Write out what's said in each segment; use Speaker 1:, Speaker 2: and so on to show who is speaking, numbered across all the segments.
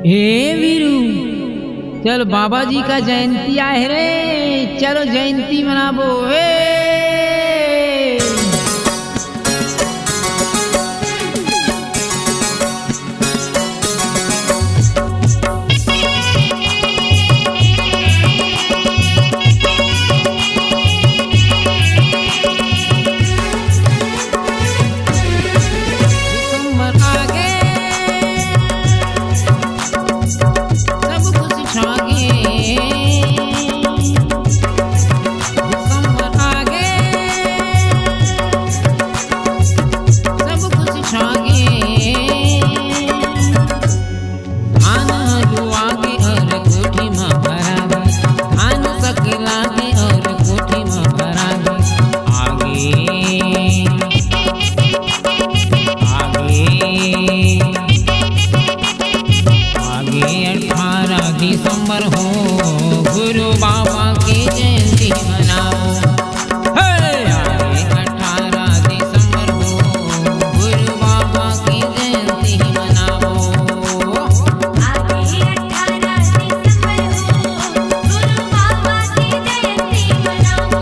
Speaker 1: हे वीरू, चल बाबा जी का जयंती आए रे, चलो जयंती मनाबो। दिसंबर हो गुरु बाबा की जयंती मनाओ। 18 दिसंबर हो गुरु बाबा की जयंती मनाओ।
Speaker 2: आगे 18 दिसंबर हो गुरु बाबा की जयंती मनाओ।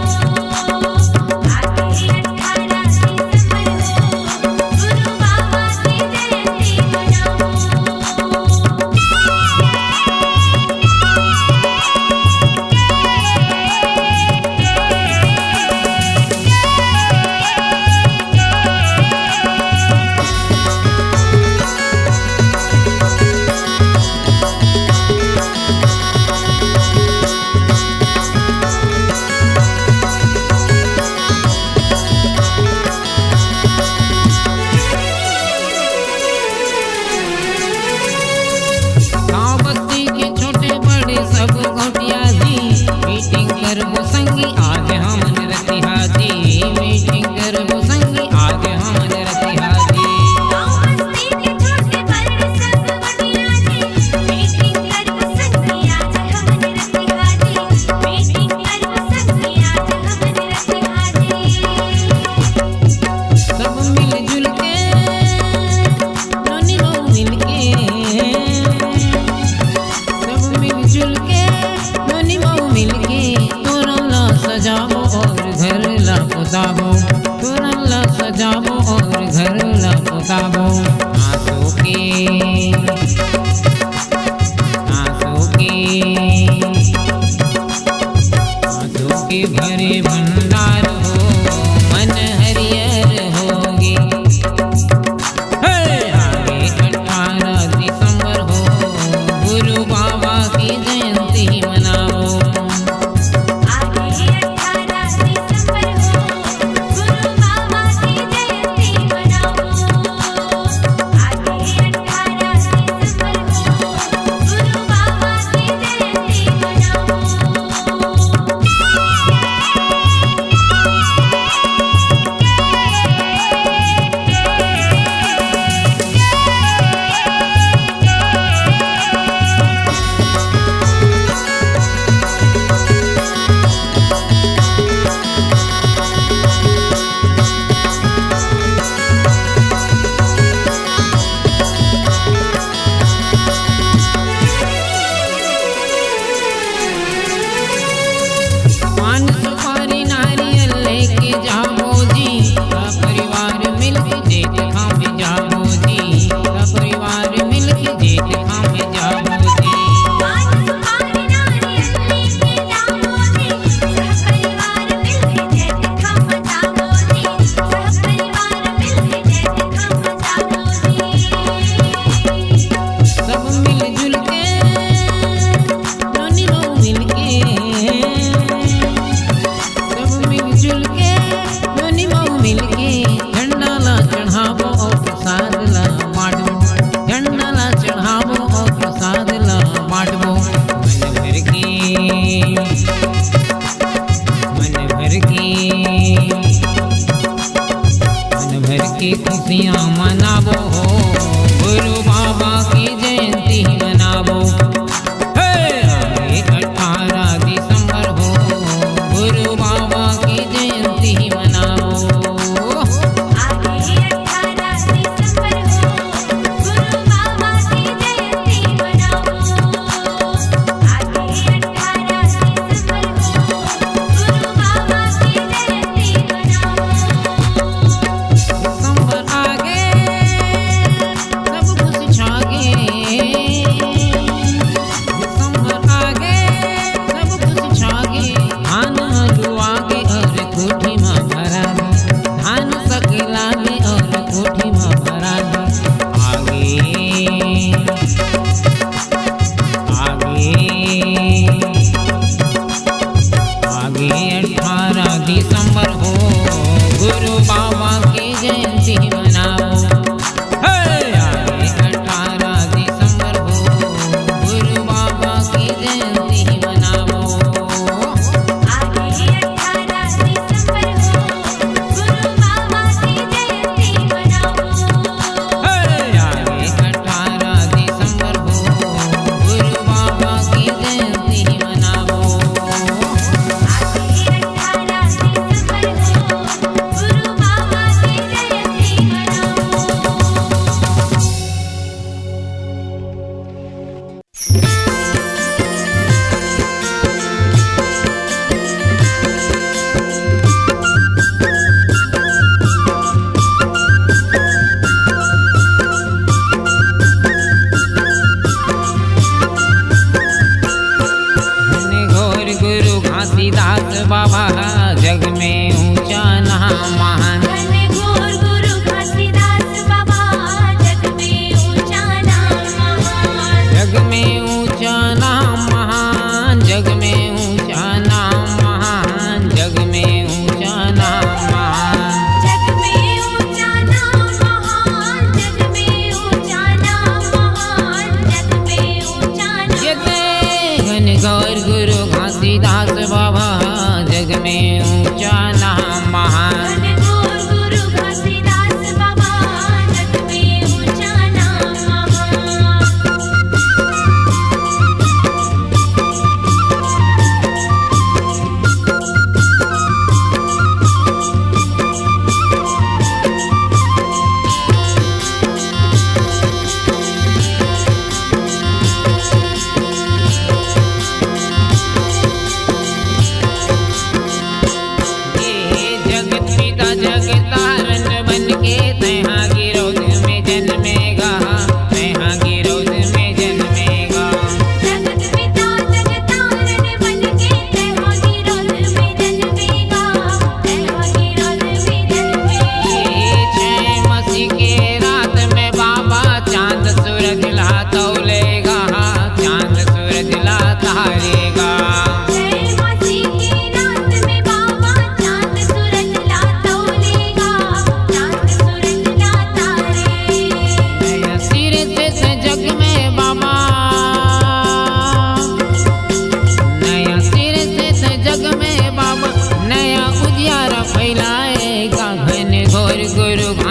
Speaker 2: आगे 18 दिसंबर हो गुरु बाबा की जयंती मनाओ।
Speaker 1: सब गोटिया दी मीटिंग करबो संगी आज हमन रतिहा दी। मीटिंग करबो संगी आज हमन रतिहा दी।
Speaker 2: गाँव बस्ती के छोटे बड़े सब गोटिया दी मीटिंग करबो संगी आज हमन रतिहा दी। मीटिंग करबो संगी आज हमन रतिहा दी।
Speaker 1: सब मिलजुल के नोनी बहु मिल के, सब मिलजुल के नोनी बहु मिल के तोरण ला सजाबो और घर ला पोताबो। तोरण ला सजाबो और घर ला पोताबो। आंसू के भरे भंडार हो मन हरियर होगी। आगे 18 दिसंबर हो गुरु बाबा की जयंती मनाओ।
Speaker 2: आगे 18 दिसंबर हो गुरु बाबा की जयंती मनाओ। आगे 18 दिसंबर हो गुरु बाबा की जयंती मनाओ। पान सुपारी नारियल लेके जाबो जी, परिवार मिलके जेठ खामे जाबो जी। परिवार मिलके जेठ खामे जाबो जी। पान सुपारी नारियल लेके जाओ जी, परिवार मिलके जेठ खामे जाओ जी। परिवार मिलके जेठ खामे जाओ जी।
Speaker 1: सब मिलजुल के नोनी बहु मिल के, सब मिलजुल के नोनी बहु मिल के झंडा ला चढ़ाबो और प्रसाद ला बांटबो। झंडा ला चढ़ाबो और प्रसाद ला बांटबो। मन भर के खुशियाँ मनाबो हो गुरु बाबा की जयंती मनाबो। 18 दिसंबर हो गुरु बाबा की जयंती मनाओ।
Speaker 2: आगे 18 दिसंबर हो गुरु बाबा की जयंती मनाओ।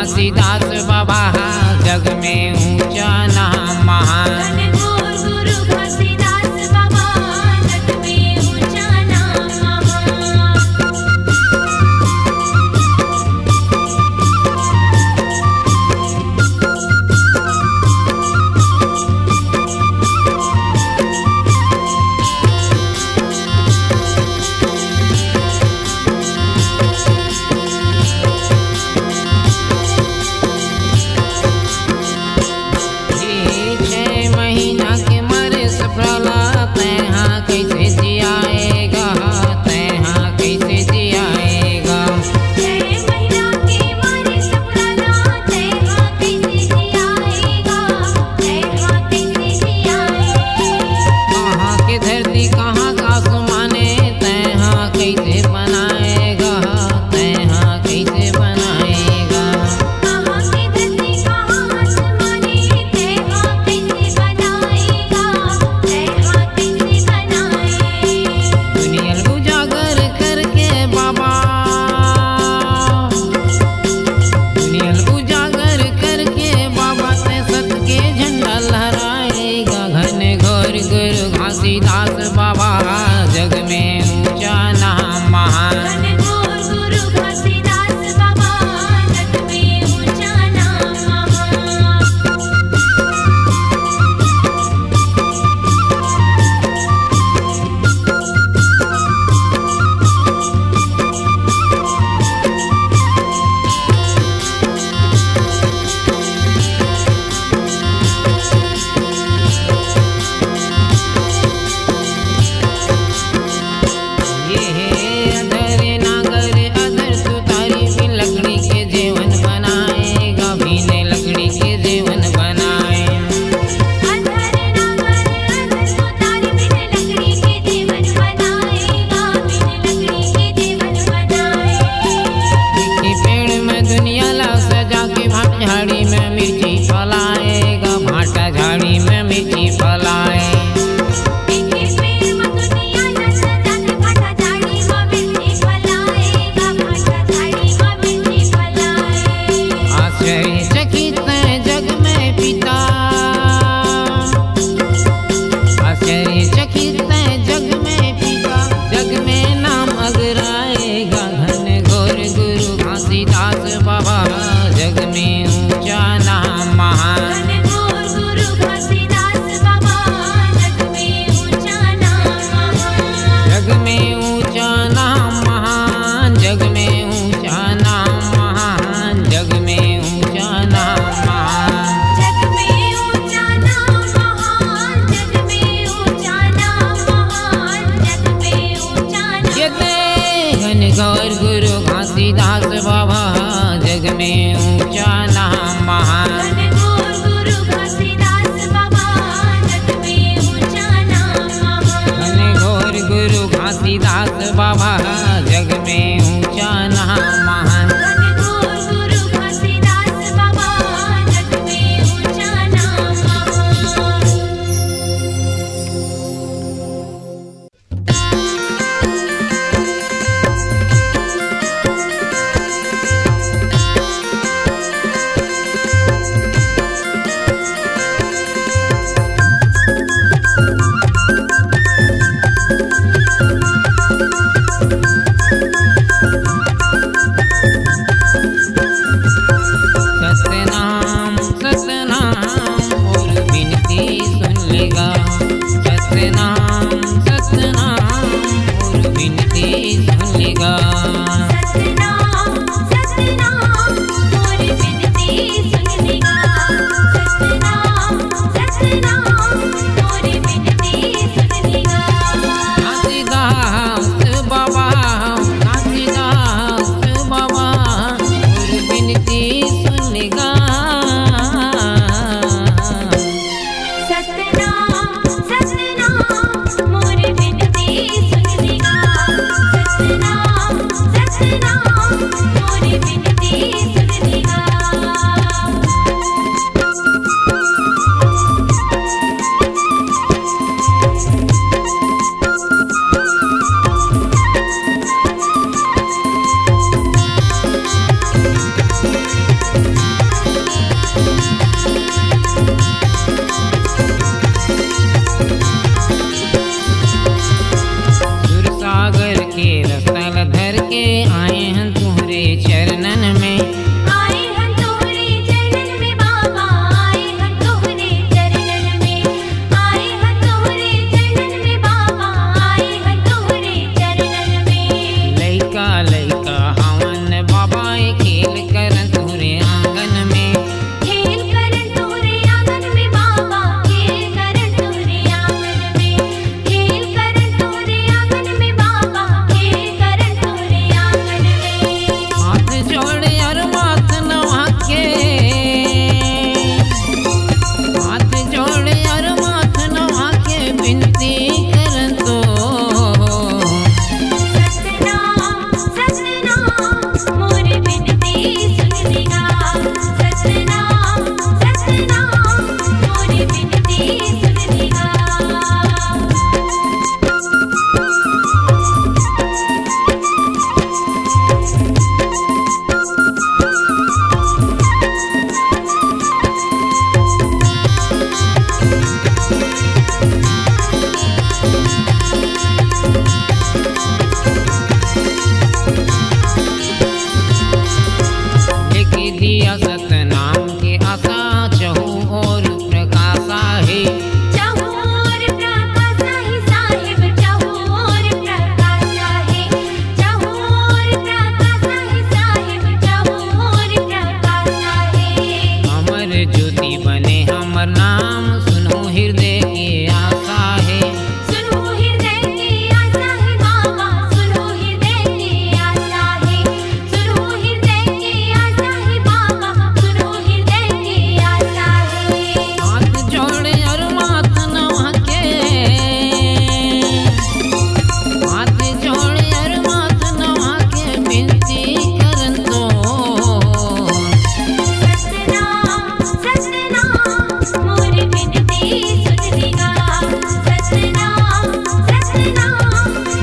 Speaker 1: घासीदास बाबा जग में ऊंचा नाम महान।
Speaker 2: गुरु घासीदास बाबा जग में ऊंचा नाम महान।
Speaker 3: लेगा। सतनाम सतनाम मोरी बिनती सुन लेगा।
Speaker 2: लेके दिया सतनाम के आशा चहु और प्रकाशा है।
Speaker 3: चहुर प्रकाशा है साहिब, चहुर प्रकाशा है। चहुर प्रकाशा है साहिब, चहुर प्रकाशा है।
Speaker 2: अमर ज्योति बने हमर नाम सुनो हृदय की आशा है।
Speaker 3: सुनो हृदय की आशा है बाबा, सुनो हृदय की आशा है। सुनो हृदय की आशा है बाबा, सुनो हृदय की आशा है।
Speaker 2: हाथ जोड़े और माथ नवा के, हाथ जोड़े और माथ नवा के विनती करन तो।
Speaker 3: सतनाम सतनाम मोरी बिनती सुन लेगा। सतनाम सतनाम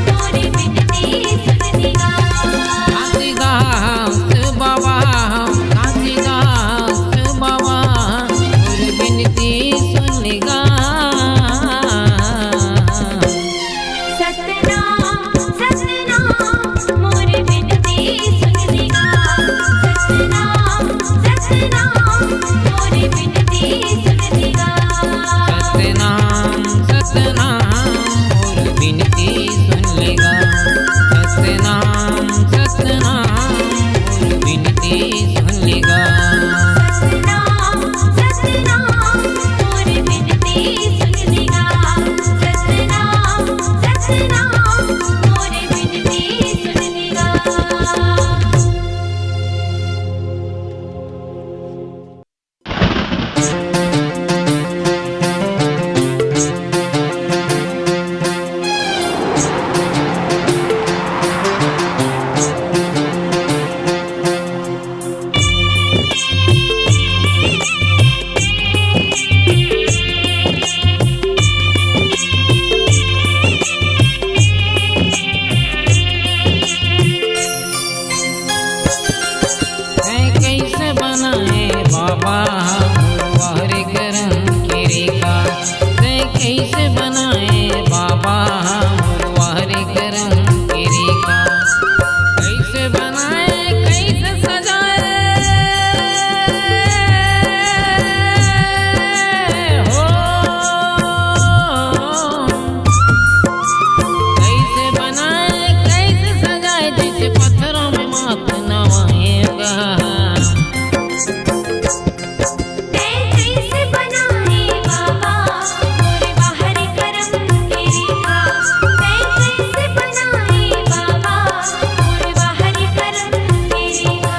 Speaker 3: मोरी बिनती सुन लेगा।
Speaker 2: काशीदास बाबा, काशीदास बाबा और विनती सुन लेगा।
Speaker 3: सतनाम सतनाम मोरी बिनती सुन लेगा। सतनाम सतनाम मोरी बिनती सुन लेगा।
Speaker 2: सतनाम सतनाम और विनती सुन लेगा। सतनाम सतनाम और विनती सुन लेगा।
Speaker 3: सतनाम सतनाम मोरी बिनती सुन लेगा। सतनाम सतनाम मोरी बिनती सुन लेगा।
Speaker 2: कैसे बनाए बाबा मुरवार करम के रेखा। कैसे बनाए बाबा मुरवार करम के रेखा। कैसे बनाए कैसे सजाए हो। कैसे बनाए कैसे सजाए जैसे पत्थरों में माथ नवाएगा।
Speaker 3: कैसे बनाए बाबा मोरे बाहर करम के रेखा। कैसे बनाए बाबा मोरे बाहर करम के रेखा।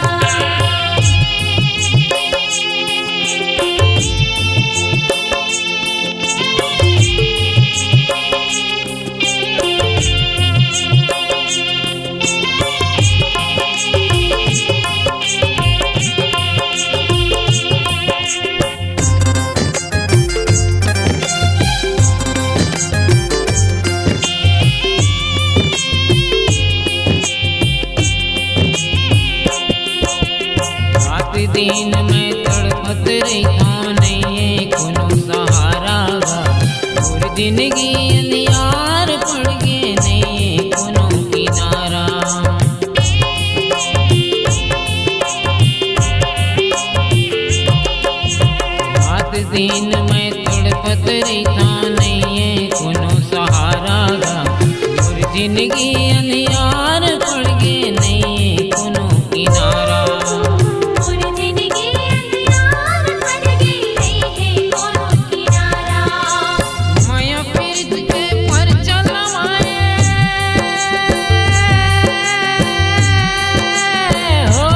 Speaker 2: रात दिन में तड़पत रही नहीं कोनो सहारा गा। और जिंदगी अंधियार पड़ गए नहीं कोनो किनारा। रात दिन में तड़पत रही नहीं कोनो सहारा गा। और जिंदगी अंधियार पड़ गए नहीं कोनो किनारा।
Speaker 3: मोर जिंदगी अंधियार पड़ गई नहीं है कोनो किनारा।
Speaker 2: माया पीरित के पर चलवाए हो।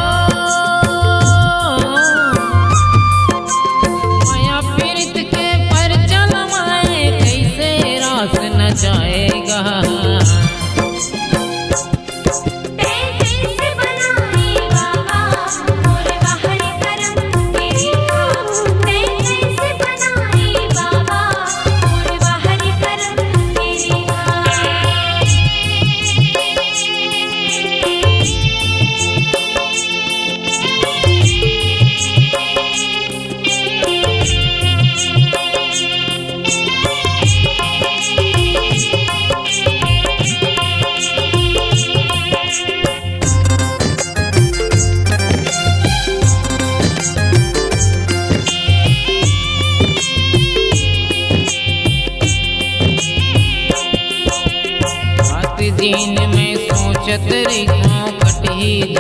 Speaker 2: माया पीरित के पर चलवाए कैसे रास न जाएगा।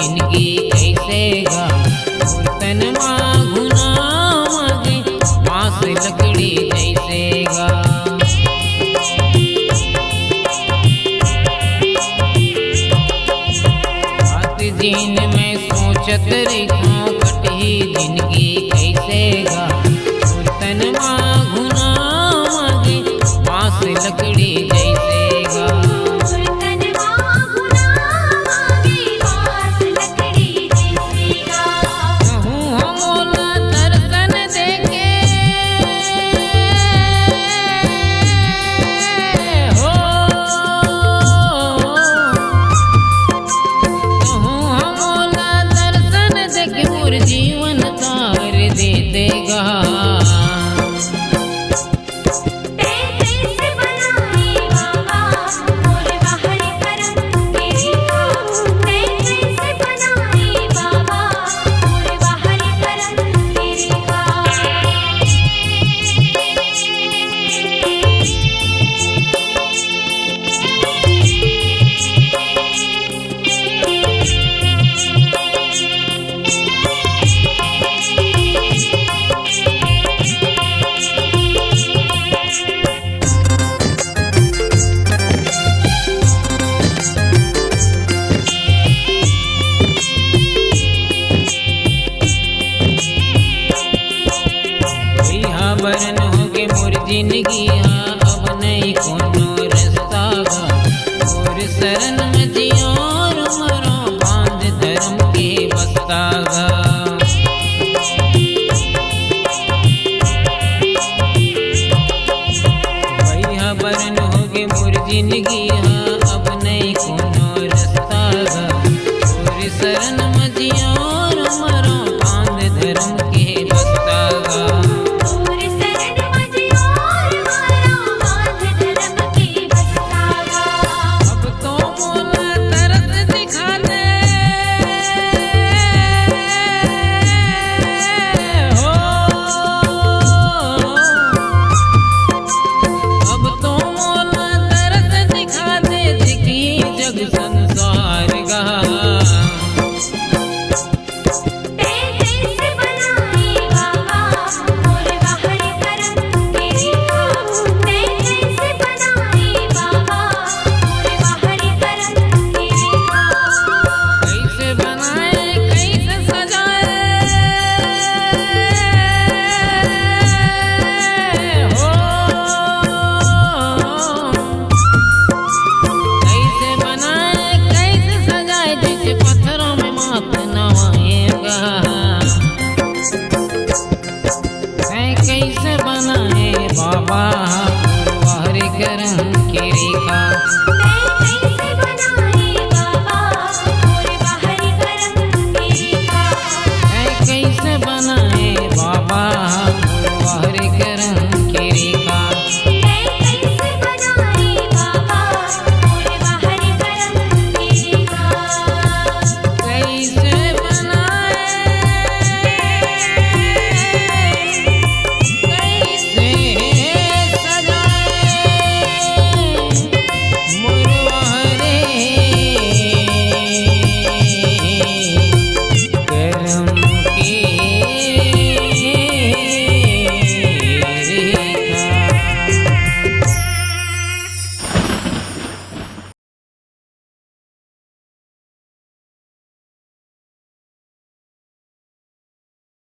Speaker 1: जिंदगी कैसे गा तन माँ गुना मांगे बांस लकड़ी जैसे गा रात दिन में सोचत रखूं कटही जिंदगी कैसे गा तन माँ गुना मांगे बांस लकड़ी जैसे गा
Speaker 3: तन गुना मांगे बांस लकड़ी जैसे गा
Speaker 1: कहूँ हमोला दर्शन देके हो कहूँ हमोला दर्शन देके मोर जीवन तार दे देगा
Speaker 3: कैसे बनाए बाबा मोर बाहर करम तेरी का कैसे बनाए बाबा मोर बाहर करम तेरी का
Speaker 1: भैया बरन होगे मोर जिंदगी अब नहीं कोनो रास्ता गा और शरण में जियोर मरो बांध धर्म के बस्ता गा भैया बरन होगे मोर जिंदगी अब नहीं कोनो रास्ता गा और शरण में जियोर मरो बांध धर्म के बस्ता गा
Speaker 3: और शरण मजी और मारा बांध धर्म के बस्तागा
Speaker 1: अब तो मोला तरस दिखा दे हो अब तो मोला तरस दिखा दे दिखी जग संसार गा
Speaker 3: कैसे बनाए बाबा मोर बाहर करम तेरी का कैसे बनाए बाबा मोर बाहर करम तेरी का
Speaker 1: कैसे बनाए कैसे सजाए हो कैसे बनाए कैसे सजाए जैसे पत्थरों में माथ नवाएगा कैसे बनाए बाबा बाहर करम के रेखा
Speaker 3: कैसे बनाए बाबा मोर बाहर करम तेरी का
Speaker 1: कैसे बनाए बाबा